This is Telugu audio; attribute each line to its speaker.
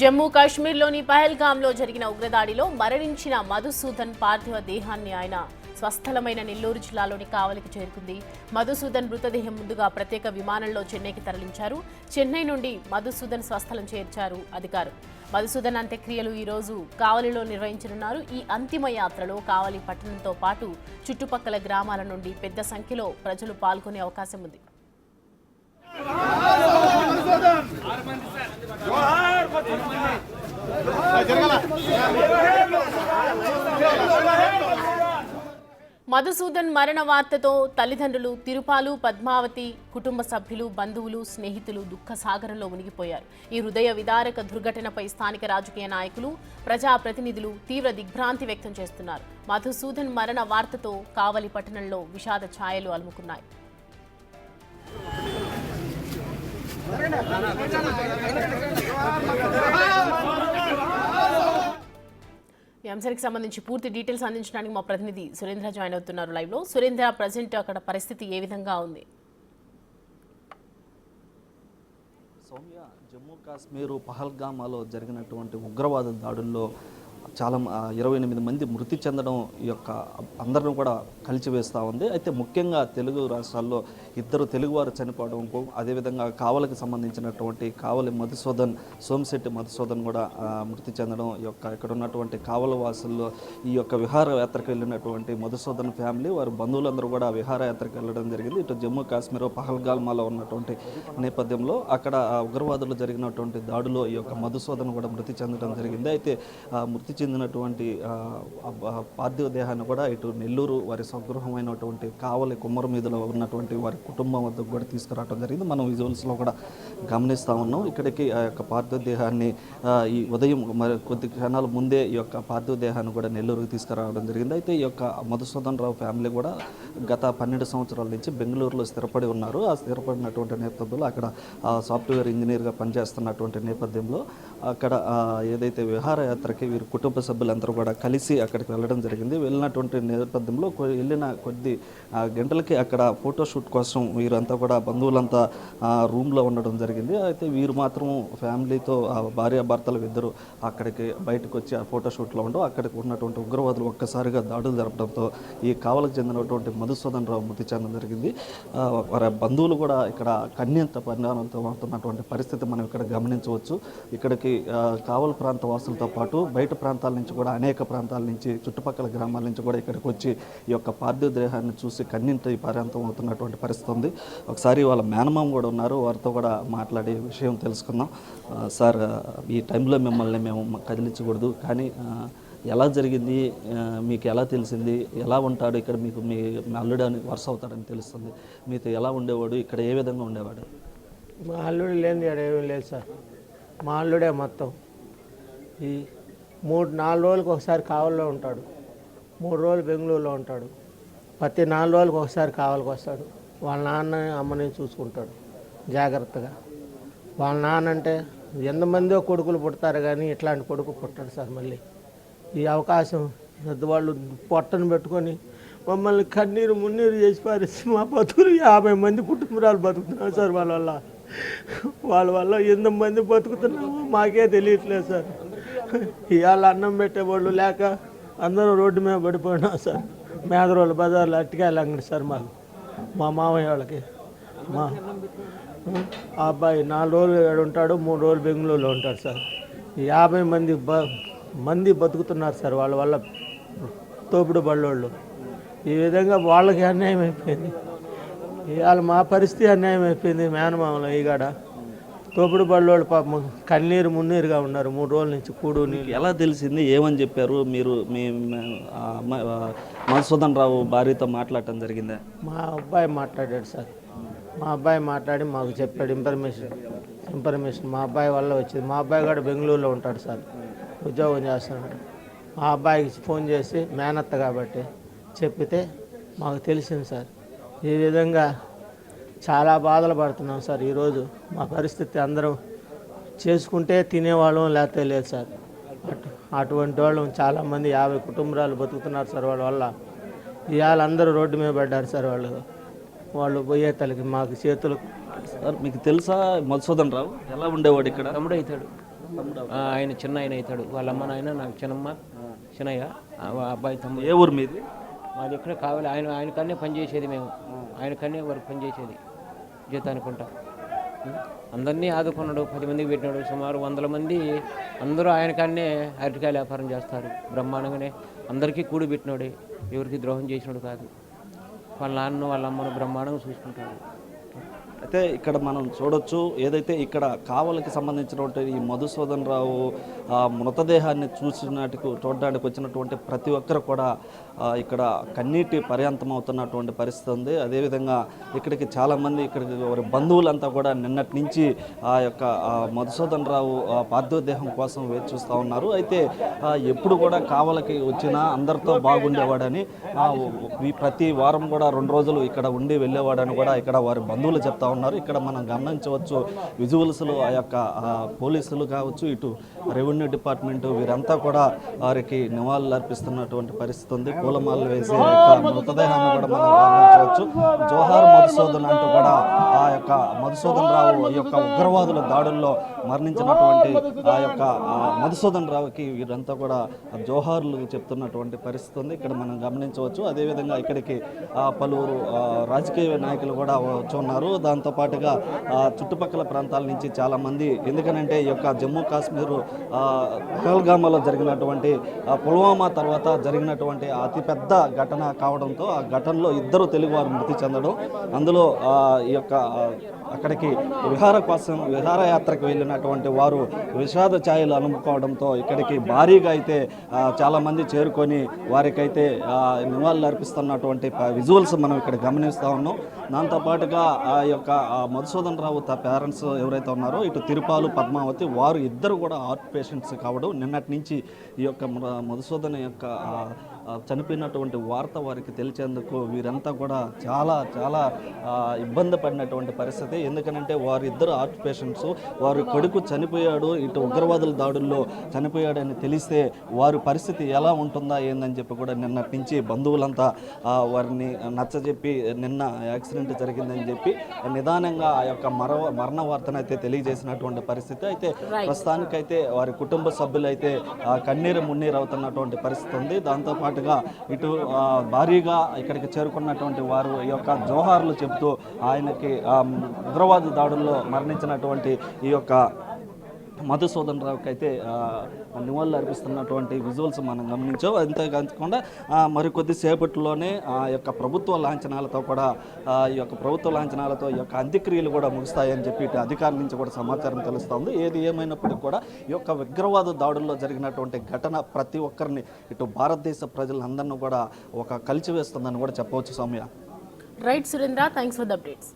Speaker 1: జమ్మూ కాశ్మీర్లోని పహల్గాంలో జరిగిన ఉగ్రదాడిలో మరణించిన మధుసూదన్ పార్థివ దేహాన్ని ఆయన స్వస్థలమైన నెల్లూరు జిల్లాలోని కావలికి చేరుకుంది. మధుసూదన్ మృతదేహం ముందుగా ప్రత్యేక విమానంలో చెన్నైకి తరలించారు. చెన్నై నుండి మధుసూదన్ స్వస్థలం చేర్చారు అధికారులు. మధుసూదన్ అంత్యక్రియలు ఈ రోజు కావలిలో నిర్వహించనున్నారు. ఈ అంతిమ యాత్రలో కావలి పట్టణంతో పాటు చుట్టుపక్కల గ్రామాల నుండి పెద్ద సంఖ్యలో ప్రజలు పాల్గొనే అవకాశం ఉంది. మధుసూదన్ మరణ వార్తతో తల్లిదండ్రులు తిరుపాలు, పద్మావతి, కుటుంబ సభ్యులు, బంధువులు, స్నేహితులు దుఃఖ సాగరంలో మునిగిపోయారు. ఈ హృదయ విదారక దుర్ఘటనపై స్థానిక రాజకీయ నాయకులు, ప్రజాప్రతినిధులు తీవ్ర దిగ్భ్రాంతి వ్యక్తం చేస్తున్నారు. మధుసూదన్ మరణ వార్తతో కావలి పట్టణంలో విషాద ఛాయలు అలుముకున్నాయి. ఈ అంశానికి సంబంధించి పూర్తి డీటెయిల్స్ అందించడానికి మా ప్రతినిధి సురేంద్ర జాయిన్ అవుతున్నారు లైవ్ లో. సురేంద్ర, ప్రజెంట్ అక్కడ పరిస్థితి ఏ విధంగా ఉంది?
Speaker 2: సౌమ్య, జమ్మూ కాశ్మీర్ పహల్గామాలో జరిగినటువంటి ఉగ్రవాద దాడుల్లో చాలా 28 మంది మృతి చెందడం ఈ యొక్క అందరిని కూడా కలిచివేస్తూ ఉంది. అయితే ముఖ్యంగా తెలుగు రాష్ట్రాల్లో 2 తెలుగువారు చనిపోవడం, అదేవిధంగా కావలికి సంబంధించినటువంటి కావలి మధుసూదన్, సోమిశెట్టి మధుసూదన్ కూడా మృతి చెందడం, ఈ యొక్క ఇక్కడ ఉన్నటువంటి కావలి వాసుల్లో ఈ యొక్క విహారయాత్రకు వెళ్ళినటువంటి మధుసూదన్ ఫ్యామిలీ వారి బంధువులందరూ కూడా విహారయాత్రకు వెళ్ళడం జరిగింది. ఇటు జమ్మూ కాశ్మీర్ పహల్గామాలో ఉన్నటువంటి నేపథ్యంలో అక్కడ ఉగ్రవాదులు జరిగినటువంటి దాడిలో ఈ యొక్క మధుసూదన్ కూడా మృతి చెందడం జరిగింది. అయితే మృతి చెందినటువంటి పార్థివ దేహాన్ని కూడా ఇటు నెల్లూరు వారి స్వగృహమైనటువంటి కావలి కుమ్మర మీదలో ఉన్నటువంటి వారి కుటుంబం వద్దకు కూడా తీసుకురావడం జరిగింది. మనం విజువల్స్లో కూడా గమనిస్తూ ఉన్నాం. ఇక్కడికి ఆ యొక్క పార్థివ దేహాన్ని ఈ ఉదయం మరి కొద్ది క్షణాల ముందే ఈ యొక్క పార్థివ దేహాన్ని కూడా నెల్లూరుకి తీసుకురావడం జరిగింది. అయితే ఈ యొక్క మధుసూదన్ రావు ఫ్యామిలీ కూడా గత 12 సంవత్సరాల నుంచి బెంగళూరులో స్థిరపడి ఉన్నారు. ఆ స్థిరపడినటువంటి నేపథ్యంలో అక్కడ సాఫ్ట్వేర్ ఇంజనీర్గా పనిచేస్తున్నటువంటి నేపథ్యంలో అక్కడ ఏదైతే విహారయాత్రకి వీరి కుటుంబ సభ్యులందరూ కూడా కలిసి అక్కడికి వెళ్ళడం జరిగింది. వెళ్ళినటువంటి నేపథ్యంలో వెళ్ళిన కొద్ది గంటలకి అక్కడ ఫోటోషూట్ కోసం వీరంతా కూడా బంధువులంతా రూమ్లో ఉండడం జరిగింది. అయితే వీరు మాత్రం ఫ్యామిలీతో భార్యాభర్తలు ఇద్దరు అక్కడికి బయటకు వచ్చి ఆ ఫోటోషూట్లో ఉండవు. అక్కడికి ఉన్నటువంటి ఉగ్రవాదులు ఒక్కసారిగా దాడులు జరపడంతో ఈ కావలకు చెందినటువంటి మధుసూదన్ రావు మృతి చెందడం జరిగింది. వారి బంధువులు కూడా ఇక్కడ కన్యంత పరిణామంతో అవుతున్నటువంటి పరిస్థితి మనం ఇక్కడ గమనించవచ్చు. ఇక్కడికి కావలి ప్రాంత వాసులతో పాటు బయట ప్రాంతాల నుంచి కూడా అనేక ప్రాంతాల నుంచి చుట్టుపక్కల గ్రామాల నుంచి కూడా ఇక్కడికి వచ్చి ఈ యొక్క పార్థివ దేహాన్ని చూసి కన్నింటి పర్యంతం అవుతున్నటువంటి పరిస్థితి ఉంది. ఒకసారి వాళ్ళ మేనమామ కూడా ఉన్నారు, వారితో కూడా మాట్లాడే విషయం తెలుసుకుందాం. సార్, ఈ టైంలో మిమ్మల్ని మేము కదిలించకూడదు, కానీ ఎలా జరిగింది, మీకు ఎలా తెలిసింది, ఎలా ఉంటాడు ఇక్కడ, మీకు మీ అల్లుడు అని వరుస అవుతాడని తెలుస్తుంది, మీతో ఎలా ఉండేవాడు, ఇక్కడ ఏ విధంగా ఉండేవాడు?
Speaker 3: మా అల్లుడు లేని ఏమీ లేదు సార్. మా అల్లుడే మొత్తం. ఈ 3-4 రోజులకు ఒకసారి కావలిలో ఉంటాడు, 3 రోజులు బెంగళూరులో ఉంటాడు. ప్రతి 4 రోజులకు ఒకసారి కావలికి వస్తాడు. వాళ్ళ నాన్న అమ్మని చూసుకుంటాడు జాగ్రత్తగా. వాళ్ళ నాన్న అంటే ఎంతమందో కొడుకులు పుడతారు, కానీ ఇట్లాంటి కొడుకు పుట్టాడు సార్. మళ్ళీ ఈ అవకాశం పెద్దవాళ్ళు పొట్టను పెట్టుకొని మమ్మల్ని కన్నీరు మున్నీరు చేసి పారేసి మా బతుకులు 50 మంది కుటుంబాలు బతుకుతున్నారు సార్. వాళ్ళ వల్ల ఎంతమంది బతుకుతున్నామో మాకే తెలియట్లేదు సార్. ఇవాళ అన్నం పెట్టేవాళ్ళు లేక అందరూ రోడ్డు మీద పడిపోయినా సార్. మేదరోళ్ళు బజార్లో అట్టికాయలు అంగడి సార్ మాకు, మా మామయ్య వాళ్ళకి. మా అబ్బాయి 4 రోజులు ఇక్కడ ఉంటాడు, 3 రోజులు బెంగళూరులో ఉంటాడు సార్. 50 మంది బతుకుతున్నారు సార్ వాళ్ళ వల్ల, తోపుడు బళ్ళోళ్ళు. ఈ విధంగా వాళ్ళకి అన్యాయం అయిపోయింది. ఇవాళ మా పరిస్థితి అన్యాయం అయిపోయింది. మేనమామలు ఈగాడ తోపుడు బళ్ళోళ్ళు పాపం కన్నీరు మున్నీరుగా ఉన్నారు 3 రోజుల నుంచి. కూడు నీళ్ళు.
Speaker 2: ఎలా తెలిసింది, ఏమని చెప్పారు మీరు? మీ మధుసూదన్ రావు భార్యతో మాట్లాడటం జరిగిందా?
Speaker 3: మా అబ్బాయి మాట్లాడాడు సార్. మా అబ్బాయి మాట్లాడి మాకు చెప్పాడు ఇన్ఫర్మేషన్ మా అబ్బాయి వల్ల వచ్చింది. మా అబ్బాయి కూడా బెంగళూరులో ఉంటాడు సార్, ఉద్యోగం చేస్తున్నాడు. మా అబ్బాయికి ఫోన్ చేసి మేనత్త కాబట్టి చెప్పితే మాకు తెలిసింది సార్. ఈ విధంగా చాలా బాధలు పడుతున్నాం సార్. ఈరోజు మా పరిస్థితి అందరం చేసుకుంటే తినేవాళ్ళం, లేకపోతే లేదు సార్. అటువంటి వాళ్ళు చాలామంది 50 కుటుంబాలు బతుకుతున్నారు సార్ వాళ్ళ వల్ల. ఇవాళ అందరూ రోడ్డు మీద పడ్డారు సార్. వాళ్ళు పోయే తలకి మాకు చేతులు
Speaker 2: సార్ మీకు తెలుసా మధుసూదన్ రావు ఎలా ఉండేవాడు ఇక్కడ?
Speaker 4: తమ్ముడు అవుతాడు. ఆయన చిన్న ఆయన అవుతాడు. వాళ్ళ అమ్మ నాయన నాకు చిన్నయ్య అబ్బాయి తమ్ముడు.
Speaker 2: ఏ ఊరు మీది?
Speaker 4: మాది ఎక్కడ కావాలి. ఆయన కన్నే పనిచేసేది మేము. ఆయన కన్నే వరకు పనిచేసేది జీతానుకుంటా. అందరినీ ఆదుకున్నాడు. 10 మందికి పెట్టినాడు. సుమారు 100 మంది అందరూ ఆయన కన్నే అరటికాయల వ్యాపారం చేస్తారు. బ్రహ్మాండంగానే అందరికీ కూడి పెట్టినాడు. ఎవరికి ద్రోహం చేసినాడు కాదు. వాళ్ళ నాన్న వాళ్ళ అమ్మను బ్రహ్మాండంగా చూసుకుంటాడు.
Speaker 2: అయితే ఇక్కడ మనం చూడొచ్చు, ఏదైతే ఇక్కడ కావలికి సంబంధించినటువంటి ఈ మధుసూదన్ రావు మృతదేహాన్ని చూడడానికి వచ్చినటువంటి ప్రతి ఒక్కరు కూడా ఇక్కడ కన్నీటి పర్యంతం అవుతున్నటువంటి పరిస్థితి ఉంది. అదేవిధంగా ఇక్కడికి చాలామంది ఇక్కడికి వారి బంధువులంతా కూడా నిన్నటి నుంచి ఆ యొక్క మధుసూదన్ రావు పార్థివ దేహం కోసం వేచి చూస్తూ ఉన్నారు. అయితే ఎప్పుడు కూడా కావలికి వచ్చినా అందరితో బాగుండేవాడని, ప్రతి వారం కూడా 2 రోజులు ఇక్కడ ఉండి వెళ్ళేవాడని కూడా ఇక్కడ వారి బంధువులు చెప్తా ఉన్నారు. ఇక్కడ మనం గమనించవచ్చు విజువల్స్లో ఆ యొక్క పోలీసులు కావచ్చు, ఇటు రెవెన్యూ డిపార్ట్మెంట్ వీరంతా కూడా వారికి నివాళులు అర్పిస్తున్నటువంటి పరిస్థితి ఉంది. పూలమాలలు వేసి మృతదేహాన్ని కూడా మనం గమనించవచ్చు. జోహార్ మధుసూదన్ అంటూ కూడా ఆ యొక్క మధుసూదన్ రావు ఈ యొక్క ఉగ్రవాదుల దాడుల్లో మరణించినటువంటి ఆ యొక్క మధుసూదన్ రావుకి వీరంతా కూడా జోహార్లు చెప్తున్నటువంటి పరిస్థితి ఉంది. ఇక్కడ మనం గమనించవచ్చు. అదేవిధంగా ఇక్కడికి పలువురు రాజకీయ నాయకులు కూడా వచ్చి ఉన్నారు. దాంతోపాటుగా చుట్టుపక్కల ప్రాంతాల నుంచి చాలామంది, ఎందుకనంటే ఈ యొక్క జమ్మూ కాశ్మీర్ పహల్గామాలో జరిగినటువంటి పుల్వామా తర్వాత జరిగినటువంటి అతిపెద్ద ఘటన కావడంతో ఆ ఘటనలో 2 తెలుగువారు మృతి చెందడం, అందులో ఈ యొక్క అక్కడికి విహారయాత్రకు వెళ్ళినటువంటి వారు విషాద ఛాయలు అనుకోవడంతో ఇక్కడికి భారీగా అయితే చాలామంది చేరుకొని వారికైతే నివాళులు అర్పిస్తున్నటువంటి విజువల్స్ మనం ఇక్కడ గమనిస్తూ ఉన్నాం. దాంతోపాటుగా ఆ యొక్క మధుసూదన్ రావు పేరెంట్స్ ఎవరైతే ఉన్నారో ఇటు తిరుపాలు పద్మావతి వారు ఇద్దరు కూడా హార్ట్ పేషెంట్స్ కావడం, నిన్నటి నుంచి ఈ యొక్క మధుసూదన్ యొక్క చనిపోయినటువంటి వార్త వారికి తెలిసేందుకు వీరంతా కూడా చాలా ఇబ్బంది పడినటువంటి పరిస్థితి. ఎందుకనంటే వారిద్దరు హార్ట్ పేషెంట్స్, వారి కొడుకు చనిపోయాడు, ఇటు ఉగ్రవాదుల దాడుల్లో చనిపోయాడని తెలిస్తే వారి పరిస్థితి ఎలా ఉంటుందా ఏందని చెప్పి కూడా నిన్నటి నుంచి బంధువులంతా వారిని నచ్చజెప్పి నిన్న యాక్సిడెంట్ జరిగిందని చెప్పి నిదానంగా ఆ యొక్క మరణ వార్తను అయితే తెలియజేసినటువంటి పరిస్థితి. అయితే ప్రస్తుతానికైతే వారి కుటుంబ సభ్యులైతే కన్నీరు మున్నీరు అవుతున్నటువంటి పరిస్థితి ఉంది. దాంతోపాటుగా ఇటు భారీగా ఇక్కడికి చేరుకున్నటువంటి వారు ఈ యొక్క జోహార్లు చెబుతూ ఆయనకి ఉగ్రవాద దాడుల్లో మరణించినటువంటి ఈ యొక్క మధుసూదన్ రావుకి అయితే నివాళులు అర్పిస్తున్నటువంటి విజువల్స్ మనం గమనించాం. అంతేకాకుండా మరికొద్ది సేపట్లోనే ఆ యొక్క ప్రభుత్వ లాంఛనాలతో కూడా ఈ యొక్క అంత్యక్రియలు కూడా ముగుస్తాయని చెప్పి ఇటు అధికారుల నుంచి కూడా సమాచారం తెలుస్తోంది. ఏది ఏమైనప్పటికీ కూడా ఈ యొక్క ఉగ్రవాద దాడుల్లో జరిగినటువంటి ఘటన ప్రతి ఒక్కరిని ఇటు భారతదేశ ప్రజలందరినీ కూడా ఒక కలిచివేస్తుందని కూడా చెప్పవచ్చు. Soumya.
Speaker 1: Right Surendra, thanks for the updates.